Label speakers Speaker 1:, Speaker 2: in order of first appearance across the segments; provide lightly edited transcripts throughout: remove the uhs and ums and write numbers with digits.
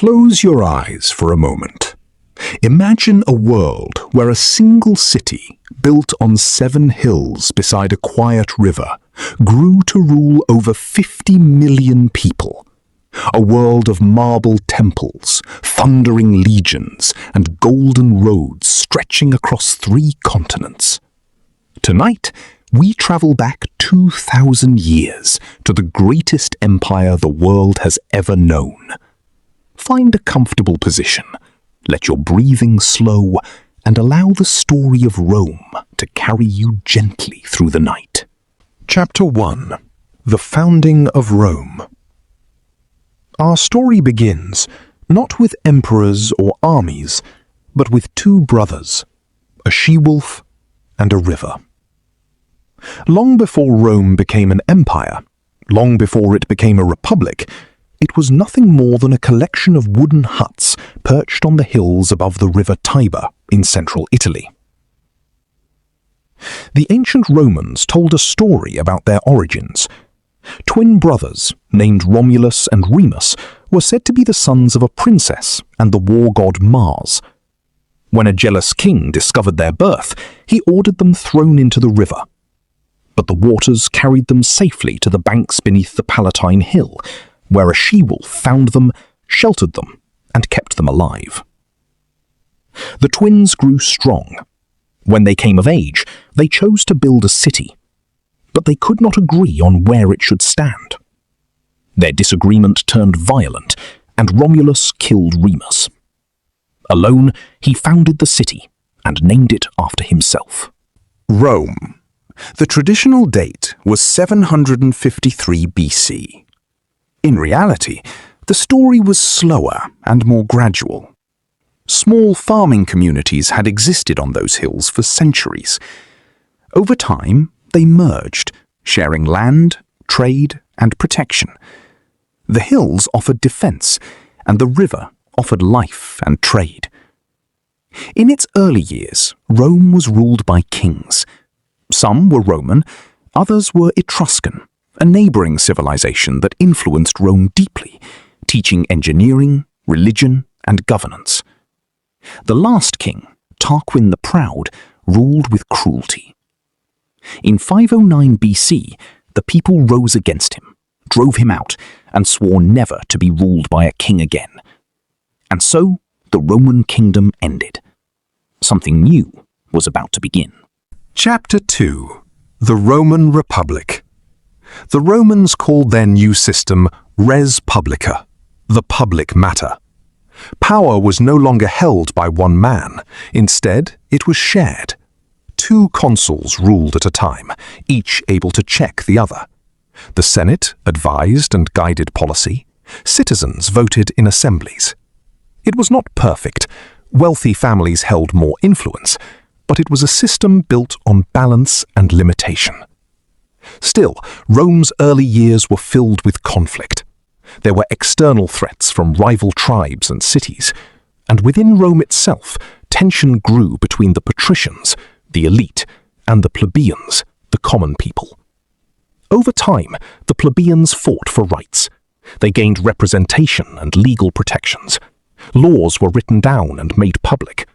Speaker 1: Close your eyes for a moment. Imagine a world where a single city, built on 7 hills beside a quiet river, grew to rule over 50 million people. A world of marble temples, thundering legions, and golden roads stretching across 3 continents. Tonight, we travel back 2,000 years to the greatest empire the world has ever known. Find a comfortable position, let your breathing slow, and allow the story of Rome to carry you gently through the night. Chapter 1. The Founding of Rome. Our story begins not with emperors or armies, but with 2 brothers, a she-wolf and a river. Long before Rome became an empire, long before it became a republic, it was nothing more than a collection of wooden huts perched on the hills above the river Tiber in central Italy. The ancient Romans told a story about their origins. Twin brothers, named Romulus and Remus, were said to be the sons of a princess and the war god Mars. When a jealous king discovered their birth, he ordered them thrown into the river. But the waters carried them safely to the banks beneath the Palatine Hill, where a she-wolf found them, sheltered them, and kept them alive. The twins grew strong. When they came of age, they chose to build a city, but they could not agree on where it should stand. Their disagreement turned violent, and Romulus killed Remus. Alone, he founded the city and named it after himself.
Speaker 2: Rome. The traditional date was 753 BC. In reality, the story was slower and more gradual. Small farming communities had existed on those hills for centuries. Over time, they merged, sharing land, trade, and protection. The hills offered defense, and the river offered life and trade. In its early years, Rome was ruled by kings. Some were Roman, others were Etruscan, a neighboring civilization that influenced Rome deeply, teaching engineering, religion, and governance. The last king, Tarquin the Proud, ruled with cruelty. In 509 BC, the people rose against him, drove him out, and swore never to be ruled by a king again. And so, the Roman kingdom ended. Something new was about to begin.
Speaker 1: Chapter 2. The Roman Republic. The Romans called their new system res publica, the public matter. Power was no longer held by one man. Instead, it was shared. 2 consuls ruled at a time, each able to check the other. The Senate advised and guided policy. Citizens voted in assemblies. It was not perfect. Wealthy families held more influence, but it was a system built on balance and limitation. Still, Rome's early years were filled with conflict. There were external threats from rival tribes and cities, and within Rome itself, tension grew between the patricians, the elite, and the plebeians, the common people. Over time, the plebeians fought for rights. They gained representation and legal protections. Laws were written down and made public.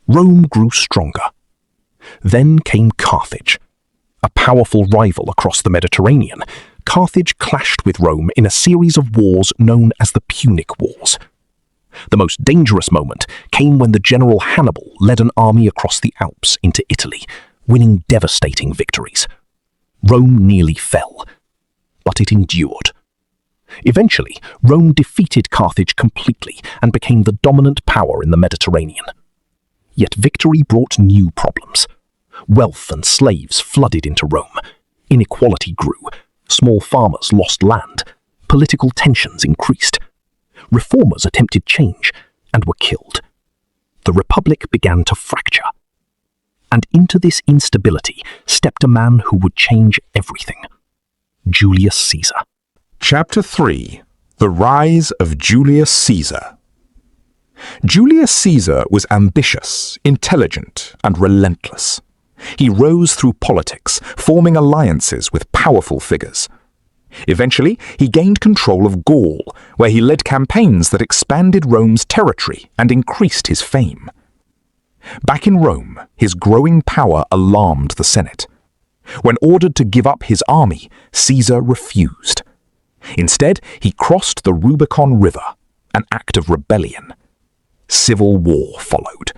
Speaker 1: Rome grew stronger. Then came Carthage. A powerful rival across the Mediterranean, Carthage clashed with Rome in a series of wars known as the Punic Wars. The most dangerous moment came when the general Hannibal led an army across the Alps into Italy, winning devastating victories. Rome nearly fell, but it endured. Eventually, Rome defeated Carthage completely and became the dominant power in the Mediterranean. Yet victory brought new problems. Wealth and slaves flooded into Rome. Inequality grew. Small farmers lost land. Political tensions increased. Reformers attempted change and were killed. The Republic began to fracture. And into this instability stepped a man who would change everything: Julius Caesar.
Speaker 2: Chapter 3. The Rise of Julius Caesar. Julius Caesar was ambitious, intelligent, and relentless. He rose through politics, forming alliances with powerful figures. Eventually, he gained control of Gaul, where he led campaigns that expanded Rome's territory and increased his fame. Back in Rome, his growing power alarmed the Senate. When ordered to give up his army, Caesar refused. Instead, he crossed the Rubicon River, an act of rebellion. Civil war followed.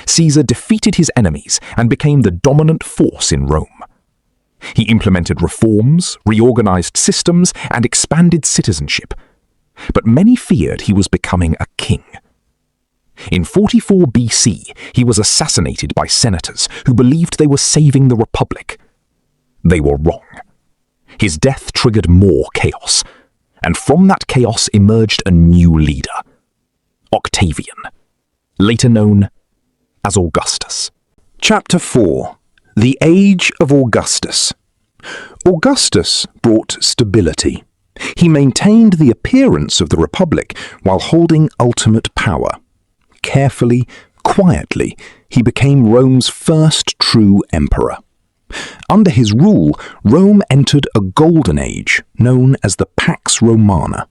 Speaker 2: Caesar defeated his enemies and became the dominant force in Rome. He implemented reforms, reorganized systems, and expanded citizenship. But many feared he was becoming a king. In 44 BC, he was assassinated by senators who believed they were saving the Republic. They were wrong. His death triggered more chaos, and from that chaos emerged a new leader, Octavian, later known as Augustus.
Speaker 1: Chapter 4. The Age of Augustus. Augustus brought stability. He maintained the appearance of the Republic while holding ultimate power. Carefully, quietly, he became Rome's first true emperor. Under his rule, Rome entered a golden age known as the Pax Romana.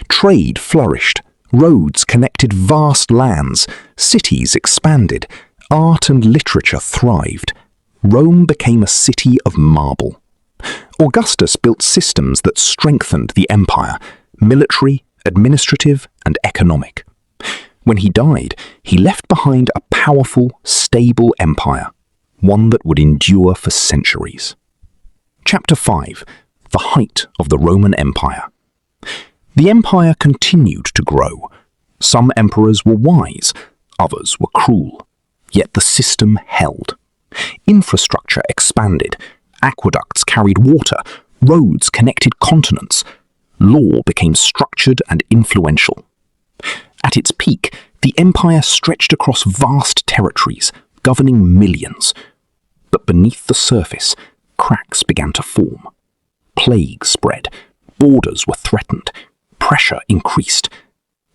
Speaker 1: Trade flourished, roads connected vast lands, cities expanded, art and literature thrived. Rome became a city of marble. Augustus built systems that strengthened the empire, military, administrative, and economic. When he died, he left behind a powerful, stable empire, one that would endure for centuries. Chapter 5. The Height of the Roman Empire. The empire continued to grow. Some emperors were wise, others were cruel. Yet the system held. Infrastructure expanded. Aqueducts carried water. Roads connected continents. Law became structured and influential. At its peak, the empire stretched across vast territories, governing millions. But beneath the surface, cracks began to form. Plague spread. Borders were threatened. Pressure increased.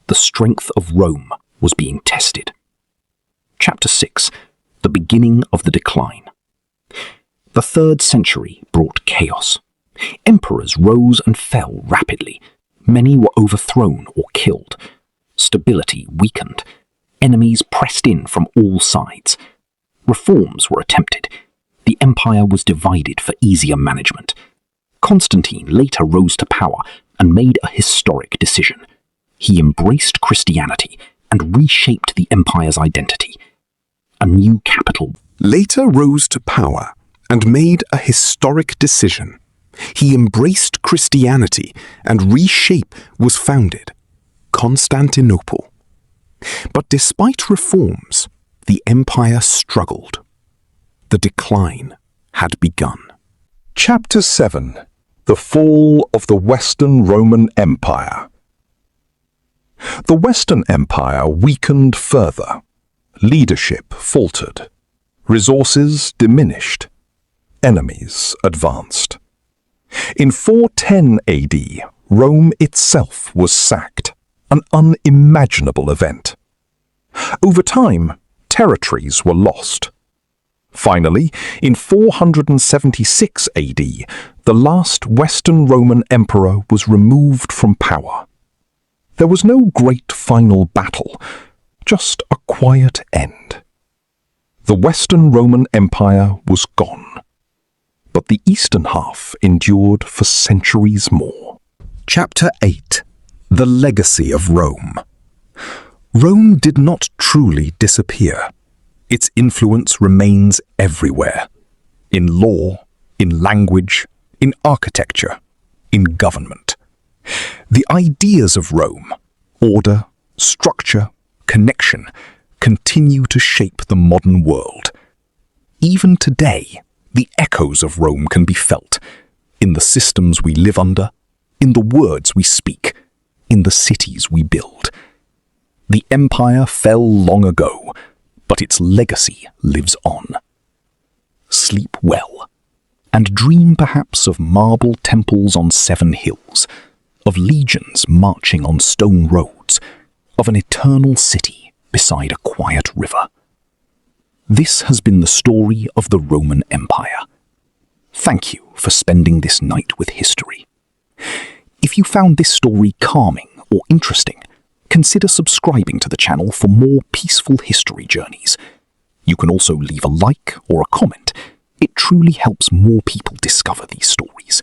Speaker 1: The strength of Rome was being tested. Chapter 6. The Beginning of the Decline. The 3rd century brought chaos. Emperors rose and fell rapidly. Many were overthrown or killed. Stability weakened. Enemies pressed in from all sides. Reforms were attempted. The empire was divided for easier management. Constantine later rose to power and made a historic decision. He embraced Christianity and reshaped the empire's identity. A new capital
Speaker 2: Later rose to power and made a historic decision. He embraced Christianity and was founded, Constantinople. But despite reforms, the empire struggled. The decline had begun.
Speaker 1: Chapter 7. The Fall of the Western Roman Empire. The Western Empire weakened further. Leadership faltered. Resources diminished. Enemies advanced. In 410 AD, Rome itself was sacked, an unimaginable event. Over time, territories were lost. Finally, in 476 AD, the last Western Roman emperor was removed from power. There was no great final battle, just a quiet end. The Western Roman Empire was gone, but the eastern half endured for centuries more. Chapter 8. The Legacy of Rome. Rome did not truly disappear. Its influence remains everywhere. In law, in language, in architecture, in government. The ideas of Rome, order, structure, connection, continue to shape the modern world. Even today, the echoes of Rome can be felt in the systems we live under, in the words we speak, in the cities we build. The empire fell long ago, but its legacy lives on. Sleep well, and dream perhaps of marble temples on 7 hills, of legions marching on stone roads, of an eternal city beside a quiet river. This has been the story of the Roman Empire. Thank you for spending this night with history.
Speaker 2: If you found this story calming or interesting, consider subscribing to the channel for more peaceful history journeys. You can also leave a like or a comment. It truly helps more people discover these stories.